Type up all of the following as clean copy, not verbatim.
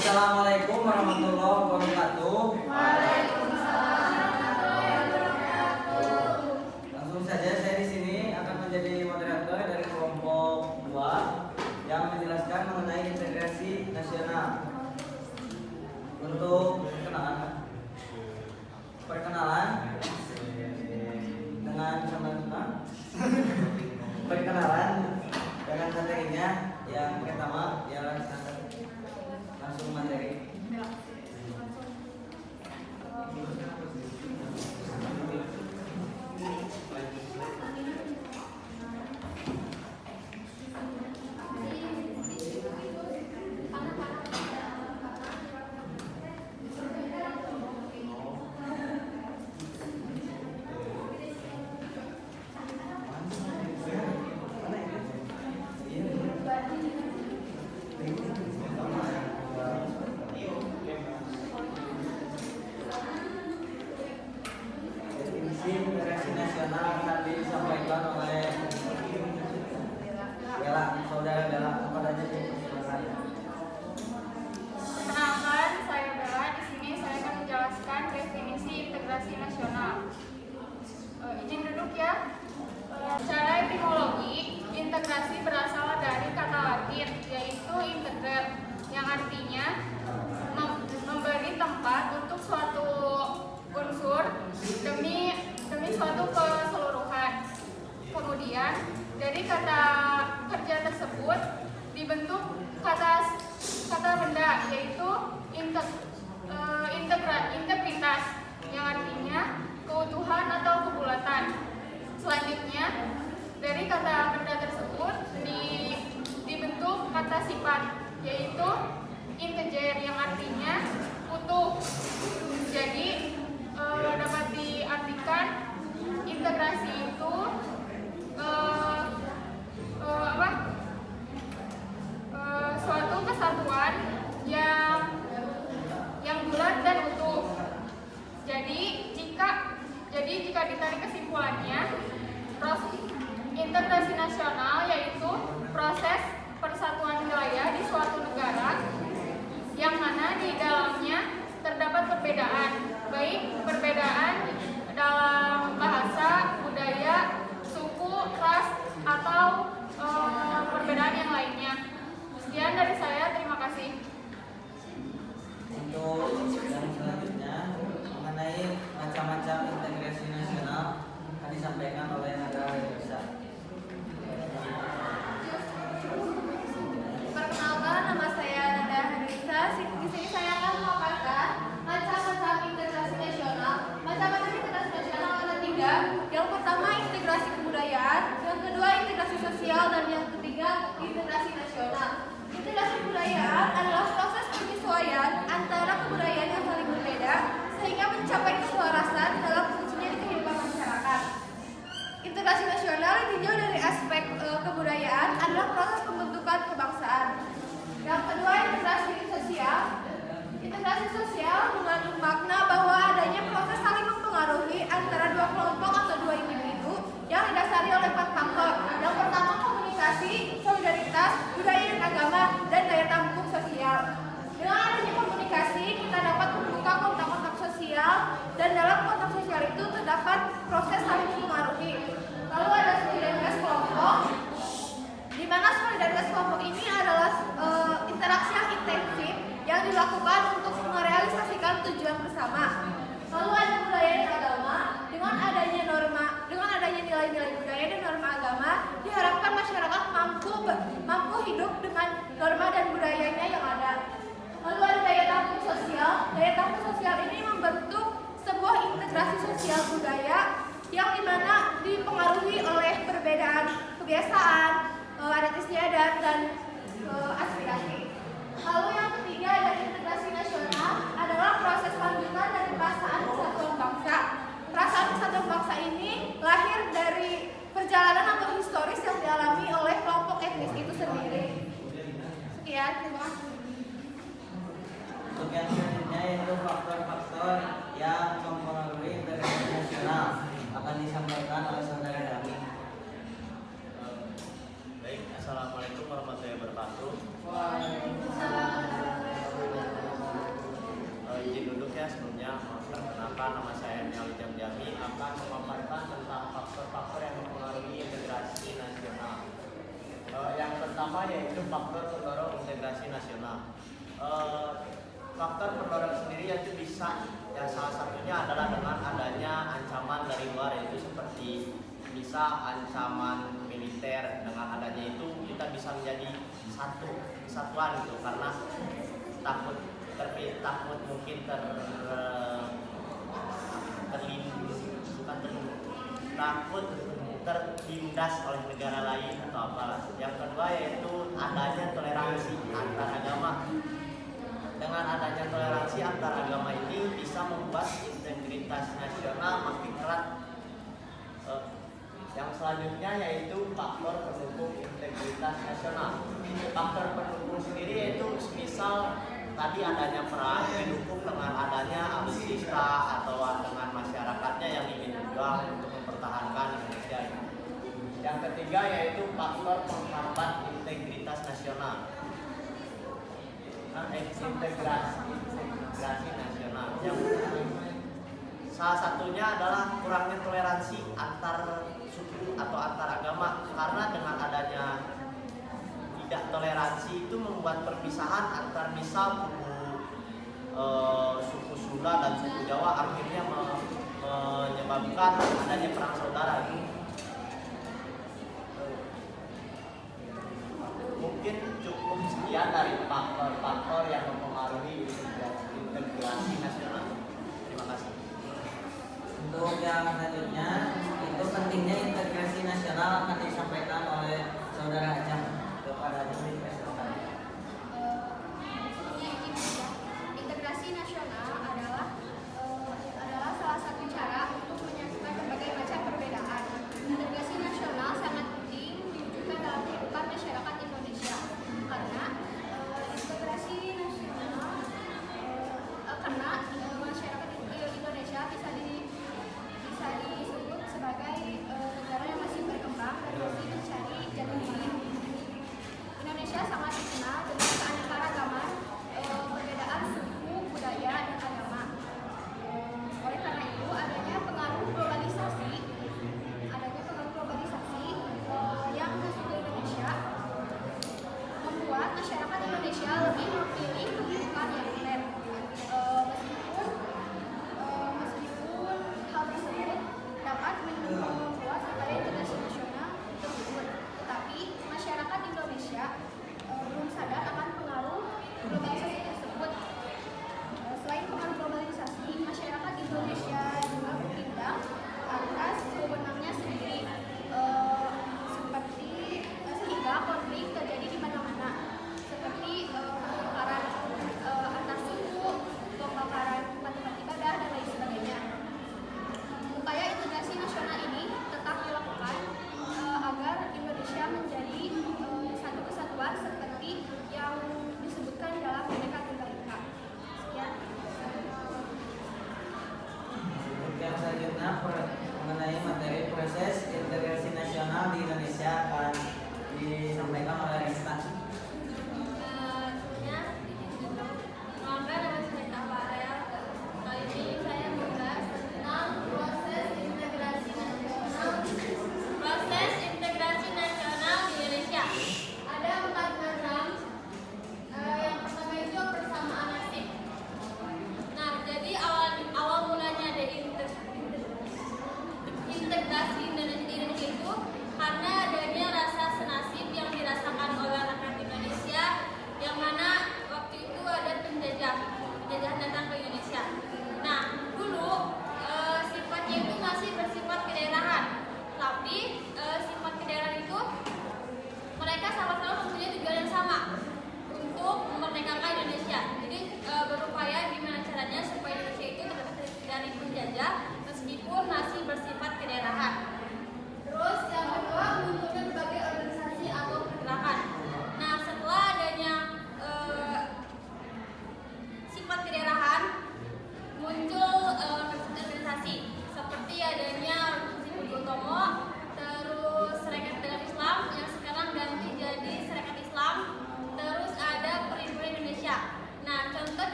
Assalamualaikum warahmatullahi wabarakatuh. Waalaikumsalam warahmatullahi wabarakatuh. Langsung saja saya di sini akan menjadi moderator dari kelompok 2 yang menjelaskan mengenai integrasi nasional. Untuk perkenalan dengan perkenalan dengan materinya. Yang pertama ialah langsung materi. Integrasi nasional akan disampaikan oleh Bella, saudara Bella. Apa aja silakan. Perkenalkan, saya Bella. Di sini saya akan menjelaskan definisi integrasi nasional. Izin duduk ya. Secara etimologi, integrasi berasal dari kata Latin yaitu integrer, yang artinya memberi tempat untuk suatu unsur demi suatu keseluruhan. Kemudian dari kata kerja tersebut dibentuk kata benda yaitu integritas, yang artinya keutuhan atau kebulatan. Selanjutnya dari kata benda tersebut dibentuk kata sifat yaitu integer, yang artinya utuh. Jadi dapat diartikan integrasi itu suatu kesatuan yang bulat dan utuh. Jadi jika ditarik kesimpulannya, integrasi nasional yaitu proses persatuan wilayah di suatu negara yang mana di dalamnya terdapat perbedaan, baik perbedaan dalam bahasa, budaya, suku, ras, atau perbedaan yang lainnya. Sekian dari saya, terima kasih. Untuk yang selanjutnya mengenai macam-macam integrasi nasional akan disampaikan oleh negara Indonesia. Perkenalkan, nama saya Nanda Harisa. Di sini saya akan memaparkan macam-macam integrasi nasional. Macam-macam integrasi nasional ada 3. Yang pertama integrasi kebudayaan, yang kedua integrasi sosial, dan yang ketiga integrasi nasional. Integrasi kebudayaan adalah proses penyesuaian antara kebudayaan yang saling berbeda sehingga mencapai keselarasan dalam fungsinya di kehidupan masyarakat. Integrasi nasional ditinjau dari aspek kebudayaan adalah proses pembentukan kebangsaan. Yang kedua integrasi sosial. Integrasi sosial mengandung makna bahwa adanya proses saling mempengaruhi antara dua kelompok atau dua individu yang didasari oleh 4 faktor. Yang pertama komunikasi, solidaritas, budaya dan agama, dan daya tampung sosial. Dengan adanya komunikasi, kita dapat membuka kontak-kontak sosial, dan dalam kontak sosial itu terdapat proses saling mempengaruhi. Lalu ada solidaritas kelompok, di mana solidaritas kelompok ini adalah interaksi yang intensif yang dilakukan untuk merealisasikan tujuan bersama. Lalu ada budaya dan agama, dengan adanya nilai-nilai budaya dan norma agama, diharapkan masyarakat mampu hidup dengan norma dan budayanya yang ada. Lalu ada daya tampung sosial. Daya tampung sosial ini membentuk sebuah integrasi sosial budaya yang dimana dipengaruhi oleh perbedaan kebiasaan, adat istiadat, dan aspirasi. Lalu yang ketiga ada integrasi nasional, adalah proses lanjutan dari perasaan persatuan bangsa. Perasaan persatuan bangsa ini lahir dari perjalanan atau historis yang dialami oleh kelompok etnis itu sendiri. Sekian, terima kasih. Untuk yang selanjutnya yaitu faktor-faktor yang mempengaruhi integrasi nasional akan disampaikan oleh saudara kami. Baik, assalamualaikum warahmatullahi wabarakatuh. Waalaikumsalam. Perkenalkan, nama saya Emil Jamjami akan memaparkan tentang faktor-faktor yang mempengaruhi integrasi nasional. Yang pertama yaitu faktor pendorong integrasi nasional. Faktor pendorong sendiri yaitu bisa, yang salah satunya adalah dengan adanya ancaman dari luar, yaitu seperti bisa ancaman militer. Dengan adanya itu kita bisa menjadi satu kesatuan gitu, karena takut mungkin takut tertindas oleh negara lain atau apalah. Yang kedua yaitu adanya toleransi antar agama. Dengan adanya toleransi antar agama ini bisa membuat integritas nasional makin erat. Yang selanjutnya yaitu faktor pendukung integritas nasional. Faktor pendukung sendiri yaitu misal tadi adanya perang didukung dengan adanya alutsista atau dengan masyarakatnya yang ingin berjuang untuk mempertahankan Indonesia. Yang ketiga yaitu faktor penghambat integritas nasional. Integrasi nasional. Yang salah satunya adalah kurangnya toleransi antar suku atau antar agama, karena dengan adanya tidak toleransi itu membuat perpisahan antar misal suku Sunda dan suku Jawa akhirnya menyebabkan adanya perang saudara. Mungkin cukup sekian dari faktor-faktor yang mempengaruhi integrasi nasional. Terima kasih. Untuk yang selanjutnya, itu pentingnya integrasi nasional akan disampaikan oleh Saudara Ajeng kepada Juri Presiden. Integrasi nasional adalah salah satu cara untuk menyatukan berbagai macam perbedaan. Integrasi nasional sangat penting diwujudkan dalam kehidupan masyarakat Indonesia, karena integrasi nasional karena masyarakat Indonesia bisa disebut sebagai negara yang masih berkembang dan masih mencari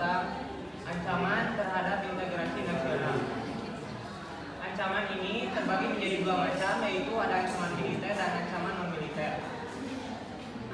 tentang ancaman terhadap integrasi nasional. Ancaman ini terbagi menjadi dua macam, yaitu ada ancaman militer dan ancaman non-militer.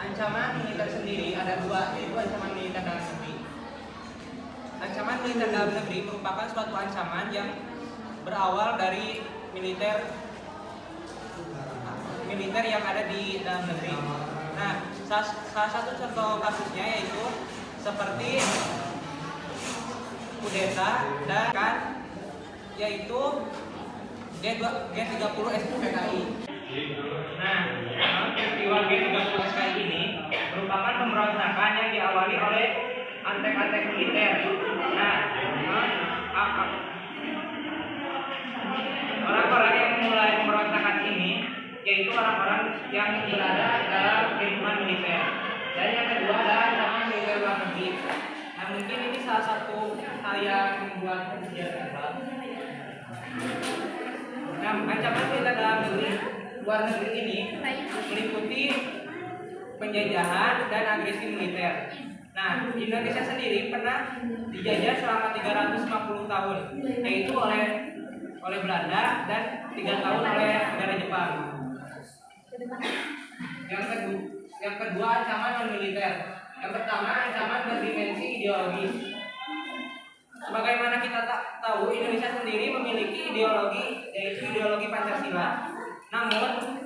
Ancaman militer sendiri ada dua, yaitu ancaman militer dalam negeri. Ancaman militer dalam negeri merupakan suatu ancaman yang berawal dari militer yang ada di dalam negeri. Nah, salah satu contoh kasusnya yaitu seperti kudeta dan kan yaitu G30 SPKI. Nah, peristiwa G30 SPKI ini merupakan pemberontakan yang diawali oleh antek-antek militer. Nah, orang-orang yang memulai pemberontakan ini yaitu orang-orang yang berada dalam lingkungan militer. Dan yang kedua adalah ancaman militer luar negeri. Nah, mungkin ini salah satu hal yang membuat sejarah hebat. Nah, ancaman militer dalam negeri luar negeri ini meliputi penjajahan dan agresi militer. Nah, Indonesia sendiri pernah dijajah selama 350 tahun, yaitu oleh Belanda dan 3 tahun oleh negara Jepang. Yang kedua ancaman non militer. Yang pertama ancaman berdimensi ideologis. Sebagaimana kita tahu, Indonesia sendiri memiliki ideologi, yaitu ideologi Pancasila. Namun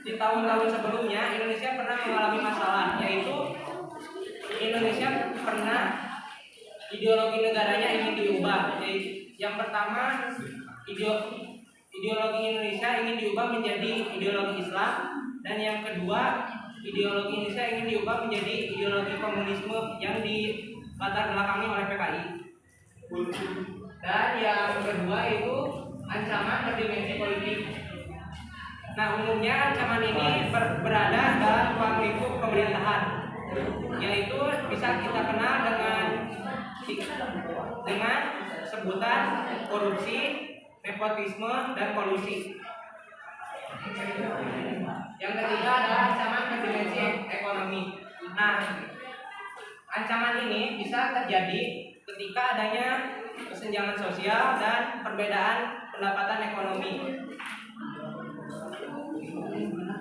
di tahun-tahun sebelumnya Indonesia pernah mengalami masalah, yaitu Indonesia pernah ideologi negaranya ingin diubah. Yang pertama ideologi Indonesia ingin diubah menjadi ideologi Islam, dan yang kedua ideologi Indonesia ingin diubah menjadi ideologi komunisme yang dilatar belakangi oleh PKI. Dan yang kedua itu ancaman berdimensi politik. Nah, umumnya ancaman ini berada dalam ruang lingkup pemerintahan, yaitu bisa kita kenal dengan sebutan korupsi, nepotisme, dan kolusi. Yang ketiga adalah ancaman berdimensi ekonomi. Nah, ancaman ini bisa terjadi ketika adanya kesenjangan sosial dan perbedaan pendapatan ekonomi.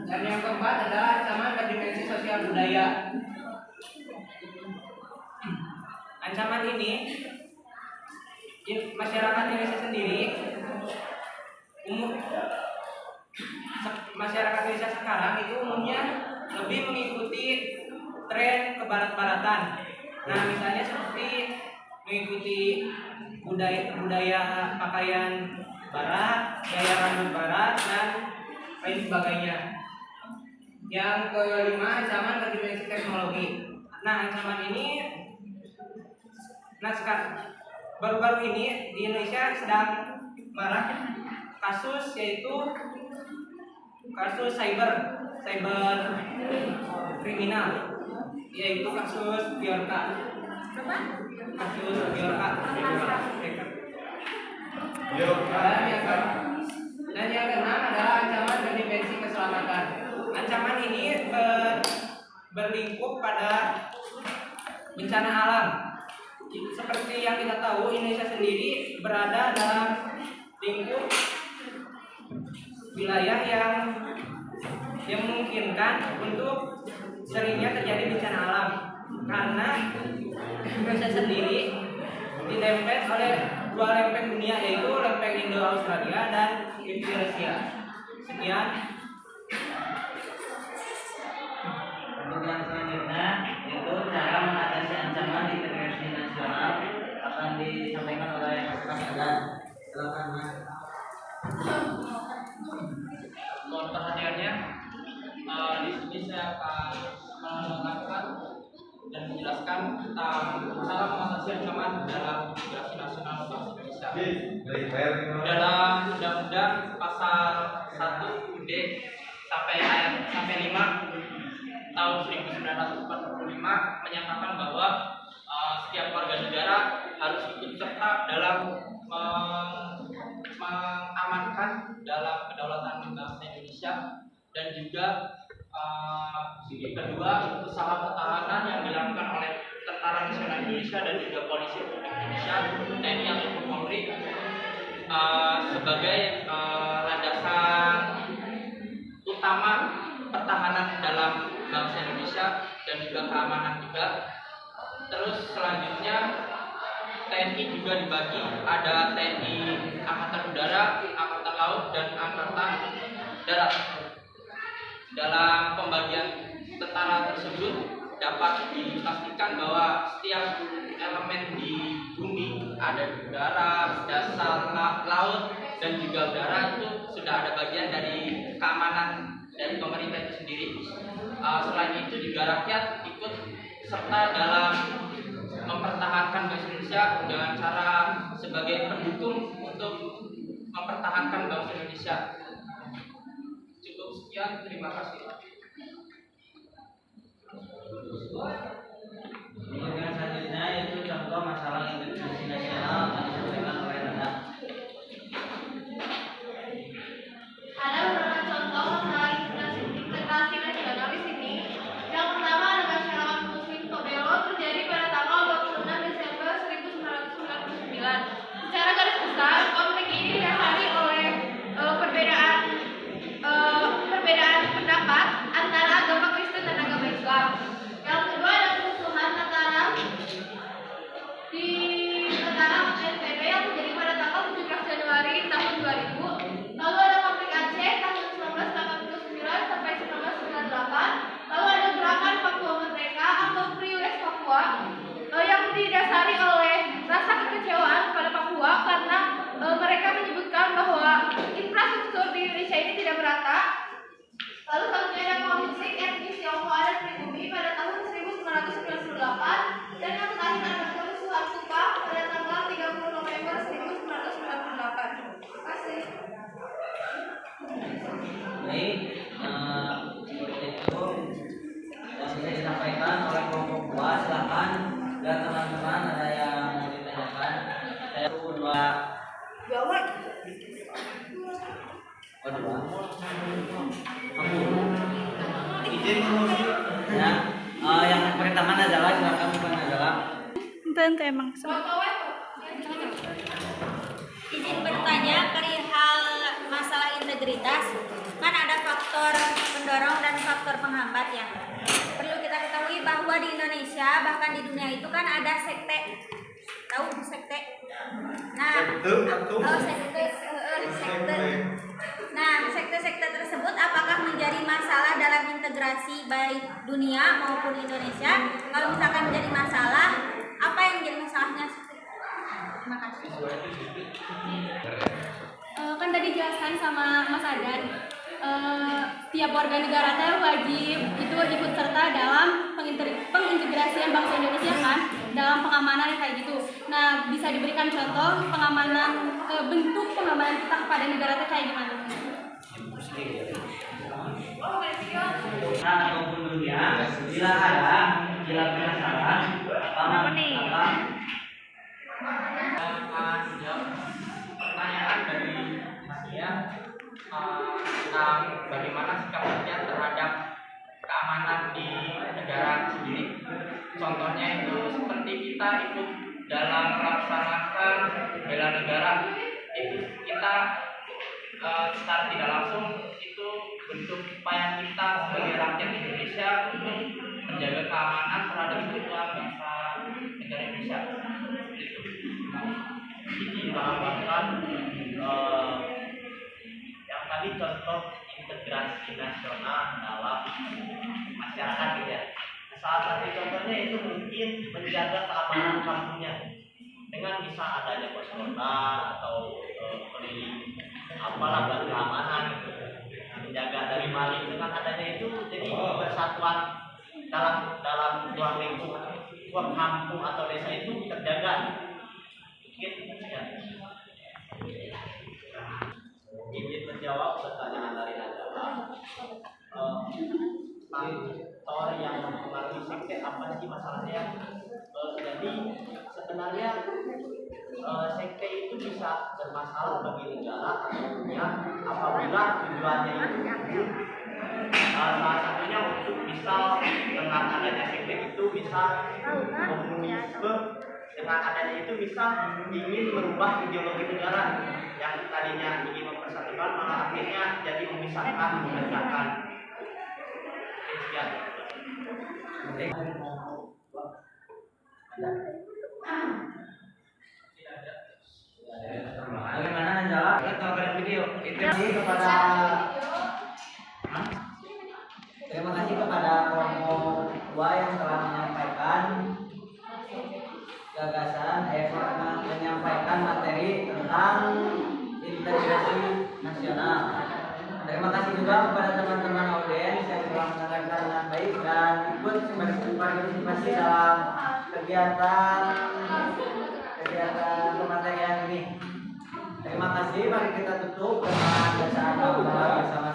Dan yang keempat adalah ancaman berdimensi sosial budaya. Ancaman ini masyarakat Indonesia sendiri masyarakat Indonesia sekarang itu umumnya lebih mengikuti tren kebarat-baratan. Nah, misalnya seperti mengikuti budaya pakaian barat, gaya rambut barat, dan lain sebagainya. Yang kelima ancaman berdimensi teknologi. Nah, ancaman ini sekarang baru-baru ini di Indonesia sedang marak kasus, yaitu kasus cyber kriminal, yaitu kasus Bjorka. Dan yang keenam adalah ancaman berdimensi keselamatan. Ancaman ini berlingkup pada bencana alam. Seperti yang kita tahu, Indonesia sendiri berada dalam lingkup wilayah yang memungkinkan untuk seringnya terjadi bencana alam, karena Indonesia sendiri dilempet oleh 2 lempeng dunia, yaitu lempeng Indo-Australia dan Eurasia. Sekian. Untuk yang selanjutnya yaitu cara mengatasi ancaman integrasi nasional akan disampaikan oleh Mas Adam. Silakan Mas. Mohon perhatiannya, di sini saya akan menerangkan dan menjelaskan tentang cara mengatasi ancaman dalam integrasi nasional bangsa Indonesia. Dalam Undang-Undang Pasal 1 UUD sampai 5 tahun 1945 menyatakan bahwa setiap warga negara harus ikut serta dalam mengamankan dalam kedaulatan bangsa Indonesia, dan juga kedua usaha pertahanan yang dilakukan oleh tentara Tentara Nasional Indonesia dan juga Polisi Republik Indonesia, TNI ataupun Polri sebagai landasan utama pertahanan dalam bangsa Indonesia dan juga keamanan juga. Terus selanjutnya TNI juga dibagi, ada TNI Angkatan Udara, Angkatan Laut, dan Angkatan Darat. Dalam pembagian tentara tersebut dapat dipastikan bahwa setiap elemen di bumi, ada di udara, dasar, laut, dan juga udara, itu sudah ada bagian dari keamanan dari pemerintah itu sendiri. Selain itu juga rakyat ikut serta dalam mempertahankan bangsa Indonesia dengan cara sebagai pendukung untuk mempertahankan bangsa Indonesia. Cukup sekian, terima kasih. Kemudian selanjutnya itu contoh masalah integrasi nasional yang disampaikan oleh Nanda. Ada beberapa contoh masalah integrasi nasional di sini. Yang pertama ada masyarakat Muslim Tobelo terjadi pada tanggal 26 Desember 1999. Secara garis besar, konflik ini didasari oleh perbedaan pendapat antara agama Kristen dan agama Islam. Yang kedua ada kerusuhan antara NTB yang terjadi pada tanggal 17 Januari tahun 2000. Lalu ada konflik Aceh tahun 1989 sampai 1998. Lalu ada gerakan Papua Merdeka atau Free West Papua yang didasari oleh rasa kekecewaan kepada Papua karena mereka menyebutkan bahwa infrastruktur di Indonesia ini tidak merata. Lalu selanjutnya ada konflik etnis Tionghoa dan pribumi pada tahun 1998, dan yang terakhir ada kerusuhan Kupang pada tanggal 30 November 1998. Terima kasih. Baik, itu yang bisa disampaikan oleh kelompok dua. Silakan dan teman-teman ada yang mau ditanyakan. Saya dua. Jawab. Izin ya. Yang pertama adalah silakan bukan adalah. Emang Izin bertanya perihal masalah integritas. Kan ada faktor pendorong dan faktor penghambat ya. Perlu kita ketahui bahwa di Indonesia bahkan di dunia itu kan ada sekte. Tahu sekte? Nah, sekte. Nah, sekte-sekte tersebut apakah menjadi masalah dalam integrasi baik dunia maupun Indonesia? Kalau misalkan menjadi masalah, apa yang menjadi masalahnya? Terima kasih. Kan tadi jelaskan sama Mas Adan, setiap warga negara teh wajib itu ikut serta dalam pengintegrasian bangsa Indonesia kan, dalam pengamanan kayak gitu. Nah, bisa diberikan contoh pengamanan, bentuk pengamanan kita kepada negara teh kayak gimana? Nah, ataupun dunia, bila penasaran, apa Pertanyaan dari saya tentang bagaimana sikap rakyat terhadap keamanan di negara sendiri. Contohnya itu seperti kita ikut dalam melaksanakan bela negara, itu kita secara tidak langsung itu bentuk upaya kita sebagai rakyat Indonesia untuk menjaga keamanan terhadap kebutuhan bangsa negara Indonesia. Jadi tambahkan yang tadi contoh integrasi nasional dalam masyarakat gitu ya. Salah satu contohnya itu mungkin menjaga keamanan kampungnya dengan bisa adanya posronda atau keliling apalah buat keamanan gitu. Menjaga dari maling dengan adanya itu jadi persatuan dalam ruang lingkup kampung atau desa itu terjaga. Izin menjawab pertanyaan dari Najwa. Faktor yang mempengaruhi sekte apa sih masalahnya? Jadi sebenarnya sekte itu bisa bermasalah bagi negara atau dunia apabila tujuannya itu salah satunya untuk misal dengan adanya sekte itu bisa memenuhi komunisme dengan adanya itu bisa ingin merubah ideologi negara yang tadinya ingin mempersatukan malah akhirnya jadi memisahkan, memecahkan. Sekian. Bagaimana Anjala? Tonton video. Terima kasih kepada Terima kasih kepada kelompok 2 yang telah menyampaikan gagasan, menyampaikan materi tentang integrasi nasional. Terima kasih juga kepada teman-teman audiens yang telah mendengarkan dengan baik dan ikut berpartisipasi dalam kegiatan pematerian ini. Terima kasih. Mari kita tutup dengan bacaan doa bersama.